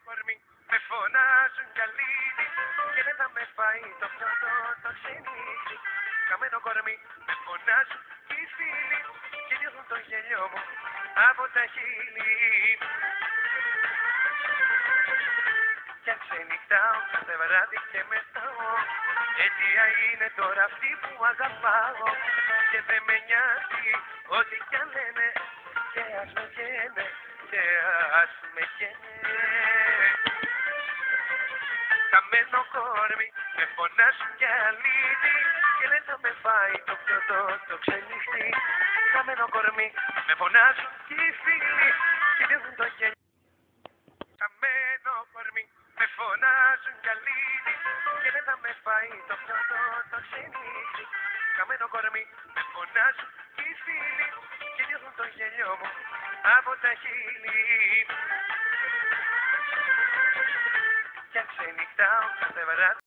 κορμί, με φωνάζουν καλύδι και δεν θα με φάει το πιωτό το ξενύχι. Καμένο κορμί, με φωνάζουν οι φίλοι και νιώθουν το γέλιο μου από τα χείλη. Κι αν ξενυχτάω κάθε βράδυ και μετάω, αιτία είναι τώρα αυτή που αγαπάω. Και δεν με νοιάζει ό,τι κι αν λένε, και ας με καίνε, και ας με καίνε. Καμένο κορμί, με φωνάζουν κι αλήτη και δεν θα με φάει το πιωτό το ξενύχτη. Καμένο κορμί, με φωνάζουν κι οι φίλοι και νιώθουν το γέλιο. Καμένο κορμί, με φωνάζουν κι αλήτη και δεν θα με φάει το πιωτό το ξενύχτη. Καμένο κορμί, με φωνάζουν κι οι φίλοι και νιώθουν το γέλιο μου από τα χείλη. Κι αν ξενυχτάω κάθε βράδυ